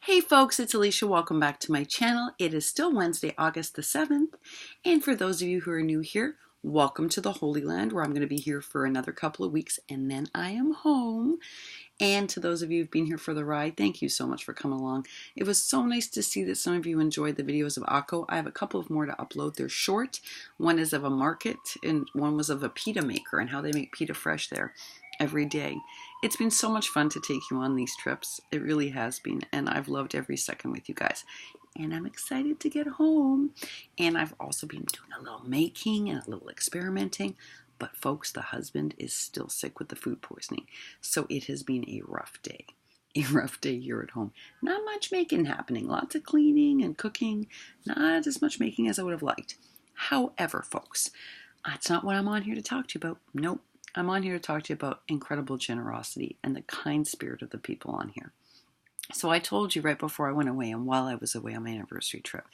Hey folks, it's Alicia. Welcome back to my channel. It is still Wednesday, August the 7th. And for those of you who are new here, welcome to the Holy Land, where I'm going to be here for another couple of weeks and then I am home. And to those of you who've been here for the ride, thank you so much for coming along. It was so nice to see that some of you enjoyed the videos of Akko. I have a couple of more to upload. They're short. One is of a market and one was of a pita maker and how they make pita fresh there every day. It's been so much fun to take you on these trips. It really has been, and I've loved every second with you guys. And I'm excited to get home. And I've also been doing a little making and a little experimenting. But folks, the husband is still sick with the food poisoning. So it has been a rough day. A rough day here at home. Not much making happening. Lots of cleaning and cooking. Not as much making as I would have liked. However, folks, that's not what I'm on here to talk to you about. Nope. I'm on here to talk to you about incredible generosity and the kind spirit of the people on here. So I told you right before I went away and while I was away on my anniversary trip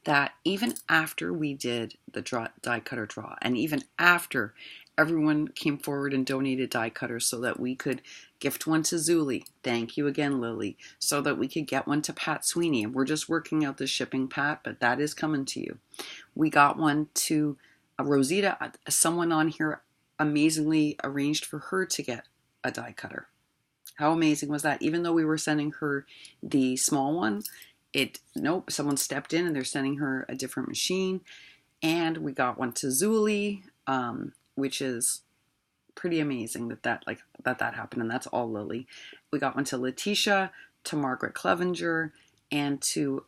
that even after we did the die cutter draw and even after everyone came forward and donated die cutters so that we could gift one to Zuli, thank you again Lily, so that we could get one to Pat Sweeney, and we're just working out the shipping, Pat, but that is coming to you. We got one to Rosetta. Someone on here amazingly arranged for her to get a die cutter. How amazing was that? Even though we were sending her the small one, nope, someone stepped in and they're sending her a different machine. And we got one to Zuli, which is pretty amazing that happened, and that's all Lily. We got one to Letitia, to Margaret Clevenger, and to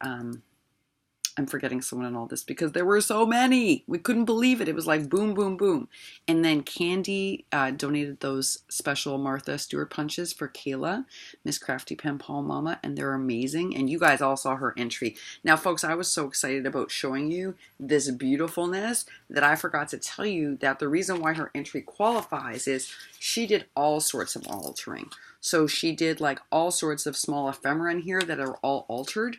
I'm forgetting someone in all this because there were so many. We couldn't believe it. It was like boom, boom, boom. And then Candi donated those special Martha Stewart punches for Kayla, Miss Crafty Penpal Mama, and they're amazing. And you guys all saw her entry. Now, folks, I was so excited about showing you this beautifulness that I forgot to tell you that the reason why her entry qualifies is she did all sorts of altering. So she did like all sorts of small ephemera in here that are all altered.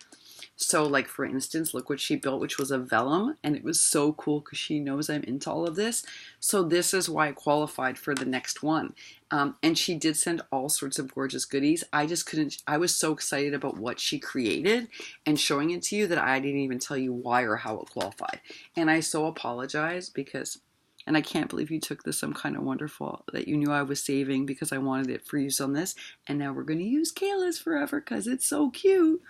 So like, for instance, look what she built, which was a vellum, and it was so cool because she knows I'm into all of this. So this is why I qualified for the next one. And she did send all sorts of gorgeous goodies. I just couldn't, I was so excited about what she created and showing it to you that I didn't even tell you why or how it qualified. And I so apologize because, and I can't believe you took this. I'm kind of wonderful that you knew I was saving because I wanted it for use on this. And now we're going to use Kayla's forever because it's so cute.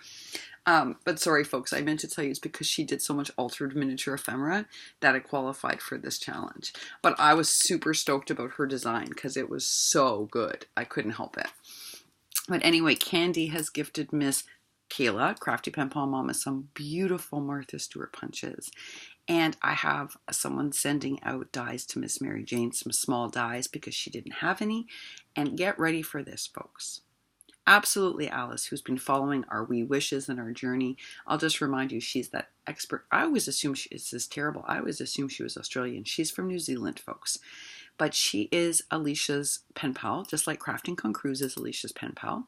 But sorry, folks, I meant to tell you it's because she did so much altered miniature ephemera that it qualified for this challenge. But I was super stoked about her design because it was so good. I couldn't help it. But anyway, Candi has gifted Miss Kayla, Crafty Penpal Mama, some beautiful Martha Stewart punches. And I have someone sending out dies to Miss Mary Jane, some small dies because she didn't have any. And get ready for this, folks. Absolutely Alice, who's been following our wee wishes and our journey. I'll just remind you, she's that expert. I always assume this is terrible. I always assume she was Australian. She's from New Zealand, folks. But she is Alicia's pen pal, just like Crafting Concruise is Alicia's pen pal.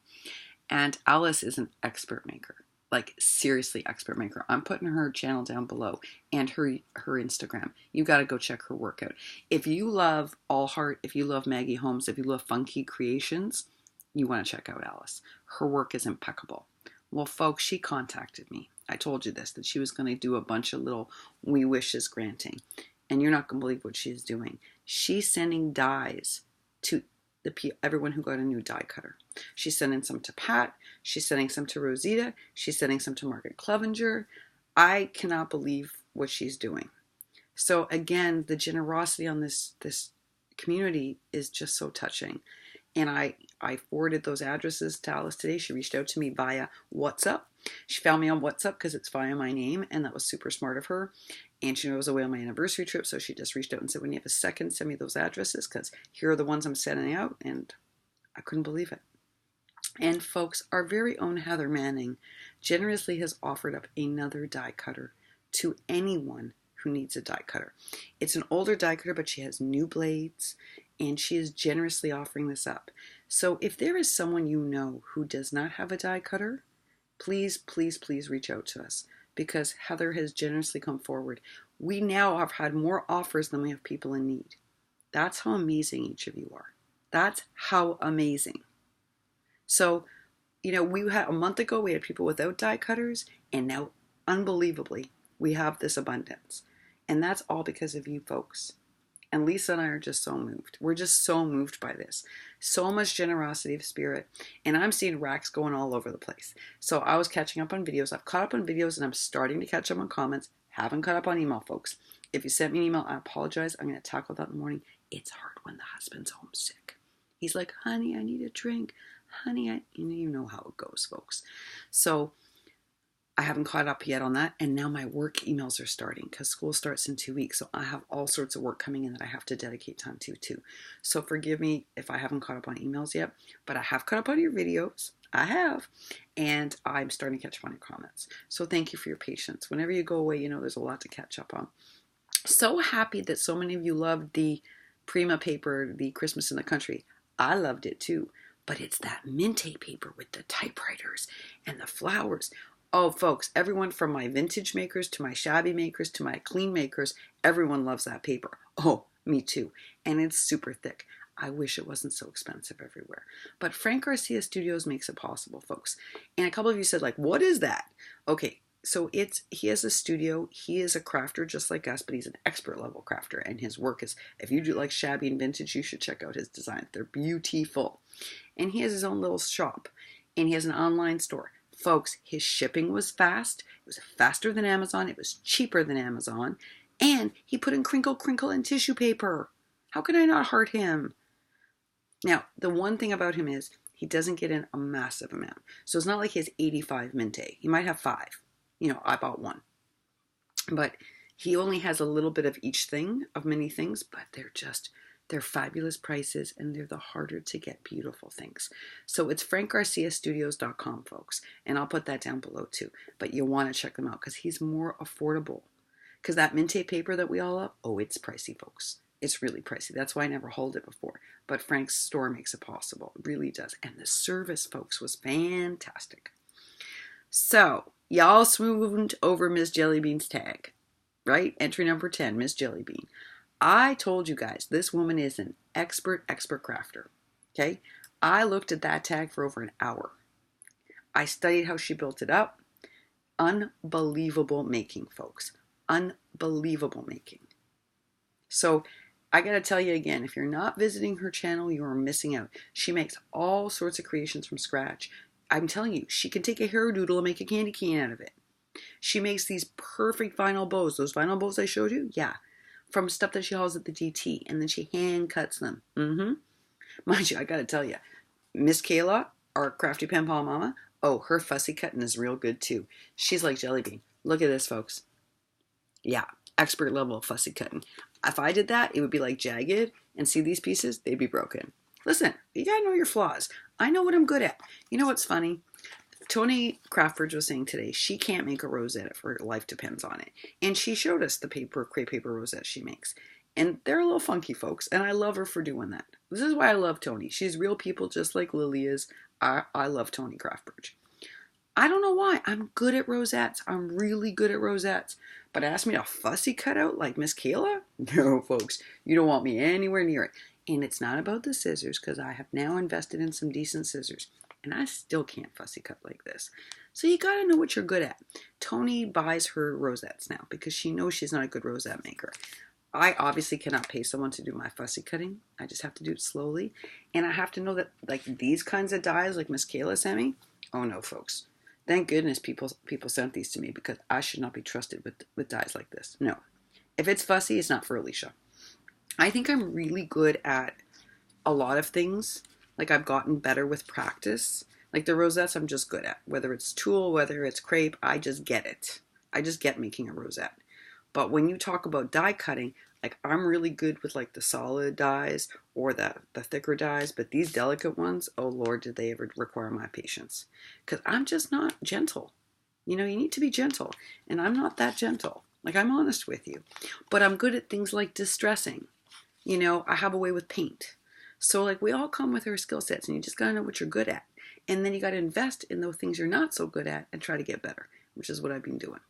And Alice is an expert maker. Like, seriously expert maker. I'm putting her channel down below and her Instagram. You got to go check her work out. If you love All Heart, if you love Maggie Holmes, if you love funky creations, you want to check out Alice. Her work is impeccable. Well, folks, she contacted me. I told you this, that she was going to do a bunch of little wee wishes granting. And you're not going to believe what she's doing. She's sending dies to everyone who got a new die cutter. She's sending some to Pat. She's sending some to Rosetta. She's sending some to Margaret Clevenger. I cannot believe what she's doing. So again, the generosity on this community is just so touching. And I forwarded those addresses to Alice today. She reached out to me via WhatsApp. She found me on WhatsApp because it's via my name, and that was super smart of her. And she knew I was away on my anniversary trip, so she just reached out and said, when you have a second, send me those addresses because here are the ones I'm sending out, and I couldn't believe it. And folks, our very own Heather Manning generously has offered up another die cutter to anyone who needs a die cutter. It's an older die cutter, but she has new blades, and she is generously offering this up. So if there is someone you know who does not have a die cutter, please, please, please reach out to us because Heather has generously come forward. We now have had more offers than we have people in need. That's how amazing each of you are. That's how amazing. So You know, we had a month ago, we had people without die cutters, and now, unbelievably, we have this abundance. And that's all because of you folks. And Lisa and I are just so moved. We're just so moved by this. So much generosity of spirit. And I'm seeing racks going all over the place. So I was catching up on videos. I've caught up on videos and I'm starting to catch up on comments. Haven't caught up on email, folks. If you sent me an email, I apologize. I'm going to tackle that in the morning. It's hard when the husband's homesick. He's like, honey, I need a drink. Honey, you know how it goes, folks. So I haven't caught up yet on that. And now my work emails are starting because school starts in 2 weeks. So I have all sorts of work coming in that I have to dedicate time to too. So forgive me if I haven't caught up on emails yet, but I have caught up on your videos. I have. And I'm starting to catch up on your comments. So thank you for your patience. Whenever you go away, you know there's a lot to catch up on. So happy that so many of you loved the Prima paper, the Christmas in the Country. I loved it too. But it's that Minte paper with the typewriters and the flowers. Oh, folks, everyone from my vintage makers to my shabby makers to my clean makers, everyone loves that paper. Oh, me too. And it's super thick. I wish it wasn't so expensive everywhere. But Frank Garcia Studios makes it possible, folks. And a couple of you said, like, what is that? Okay, so he has a studio. He is a crafter just like us, but he's an expert level crafter. And his work is, if you do like shabby and vintage, you should check out his designs. They're beautiful. And he has his own little shop. And he has an online store. Folks, his shipping was fast. It was faster than Amazon. It was cheaper than Amazon. And he put in crinkle, and tissue paper. How can I not heart him? Now, the one thing about him is he doesn't get in a massive amount. So it's not like he has 85 Minte. He might have 5. You know, I bought 1. But he only has a little bit of each thing, of many things, but they're fabulous prices, and they're the harder to get beautiful things. So it's frankgarciastudios.com, folks. And I'll put that down below too. But you'll want to check them out because he's more affordable. Because that Minte paper that we all love, oh, it's pricey, folks. It's really pricey. That's why I never hauled it before. But Frank's store makes it possible. It really does. And the service, folks, was fantastic. So, y'all swooned over Miss Jellybean's tag, right? Entry number 10, Miss Jellybean. I told you guys, this woman is an expert crafter, okay? I looked at that tag for over an hour. I studied how she built it up. Unbelievable making, folks. Unbelievable making. So I got to tell you again, if you're not visiting her channel, you are missing out. She makes all sorts of creations from scratch. I'm telling you, she can take a hairdoodle and make a candy cane out of it. She makes these perfect vinyl bows. Those vinyl bows I showed you? Yeah. From stuff that she hauls at the GT, and then she hand cuts them. Mind you, I gotta tell you, Miss Kayla, our crafty Penpal mama, oh, her fussy cutting is real good too. She's like Jellybean. Look at this, folks. Yeah, expert level of fussy cutting. If I did that, it would be like jagged, and see these pieces? They'd be broken. Listen, you gotta know your flaws. I know what I'm good at. You know what's funny? Tony Crawford was saying today she can't make a rosette if her life depends on it. And she showed us the crepe paper rosette she makes. And they're a little funky, folks. And I love her for doing that. This is why I love Tony. She's real people just like Lily is. I love Tony Crawford. I don't know why. I'm good at rosettes. I'm really good at rosettes. But ask me to fussy cut out like Miss Kayla? No, folks. You don't want me anywhere near it. And it's not about the scissors because I have now invested in some decent scissors. And I still can't fussy cut like this. So you got to know what you're good at. Tony buys her rosettes now because she knows she's not a good rosette maker. I obviously cannot pay someone to do my fussy cutting. I just have to do it slowly. And I have to know that like these kinds of dies like Miss Kayla sent me. Oh no, folks. Thank goodness people sent these to me because I should not be trusted with dies like this. No. If it's fussy, it's not for Alicia. I think I'm really good at a lot of things. Like I've gotten better with practice. Like the rosettes I'm just good at. Whether it's tulle, whether it's crepe, I just get it. I just get making a rosette. But when you talk about die cutting, like I'm really good with like the solid dies or the thicker dies. But these delicate ones, oh Lord, did they ever require my patience. Because I'm just not gentle. You know, you need to be gentle. And I'm not that gentle. Like I'm honest with you. But I'm good at things like distressing. You know, I have a way with paint. So like we all come with our skill sets and you just got to know what you're good at. And then you got to invest in those things you're not so good at and try to get better, which is what I've been doing.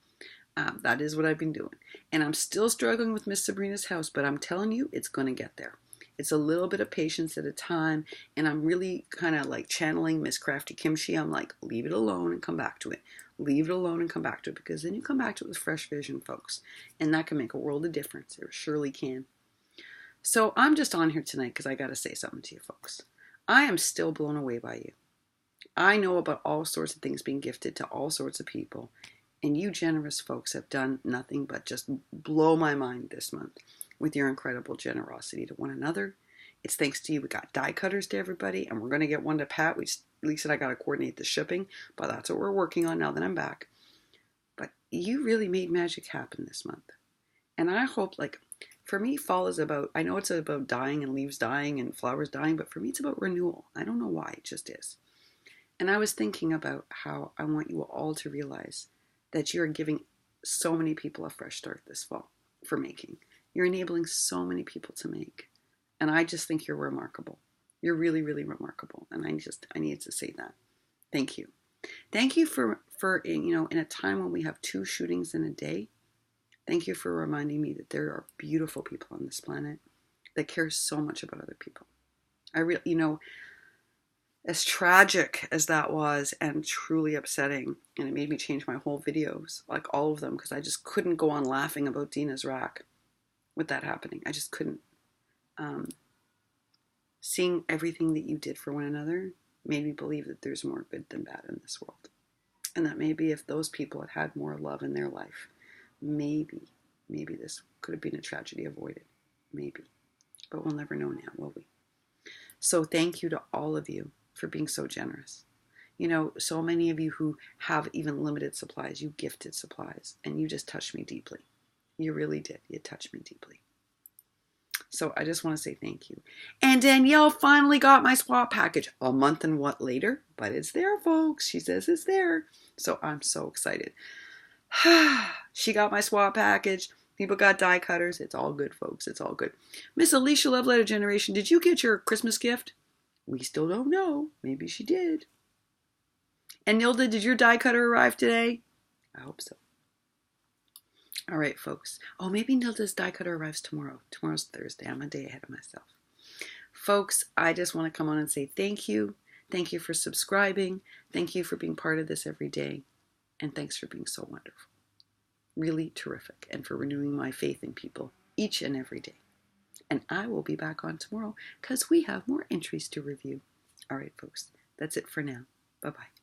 That is what I've been doing. And I'm still struggling with Miss Sabrina's house, but I'm telling you, it's going to get there. It's a little bit of patience at a time. And I'm really kind of like channeling Miss Crafty Kimchi. I'm like, leave it alone and come back to it. Leave it alone and come back to it. Because then you come back to it with fresh vision, folks. And that can make a world of difference. It surely can. So I'm just on here tonight because I got to say something to you, folks. I am still blown away by you. I know about all sorts of things being gifted to all sorts of people. And you generous folks have done nothing but just blow my mind this month with your incredible generosity to one another. It's thanks to you. We got die cutters to everybody, and we're going to get one to Pat. Lisa and I got to coordinate the shipping, but that's what we're working on now that I'm back. But you really made magic happen this month. And I hope, like, for me, fall is about, I know it's about dying and leaves dying and flowers dying, but for me, it's about renewal. I don't know why, it just is. And I was thinking about how I want you all to realize that you're giving so many people a fresh start this fall for making. You're enabling so many people to make. And I just think you're remarkable. You're really, really remarkable. And I needed to say that. Thank you. Thank you for in a time when we have 2 shootings in a day, thank you for reminding me that there are beautiful people on this planet that care so much about other people. As tragic as that was and truly upsetting, and it made me change my whole videos, like all of them, because I just couldn't go on laughing about Dina's rack with that happening. I just couldn't. Seeing everything that you did for one another made me believe that there's more good than bad in this world. And that maybe if those people had had more love in their life, maybe this could have been a tragedy avoided. Maybe. But we'll never know now, will we? So thank you to all of you for being so generous. So many of you who have even limited supplies, you gifted supplies, and you just touched me deeply. You really did. You touched me deeply. So I just want to say thank you. And Danielle finally got my swap package a month and what later, but it's there, folks. She says it's there. So I'm so excited. She got my swap package. People got die cutters. It's all good, folks. It's all good. Miss Alicia Love Letter Generation, did you get your Christmas gift? We still don't know. Maybe she did. And Nilda, did your die cutter arrive today? I hope so. All right, folks. Oh, maybe Nilda's die cutter arrives tomorrow. Tomorrow's Thursday. I'm a day ahead of myself. Folks, I just want to come on and say thank you. Thank you for subscribing. Thank you for being part of this every day. And thanks for being so wonderful. Really terrific. And for renewing my faith in people each and every day. And I will be back on tomorrow because we have more entries to review. All right, folks. That's it for now. Bye-bye.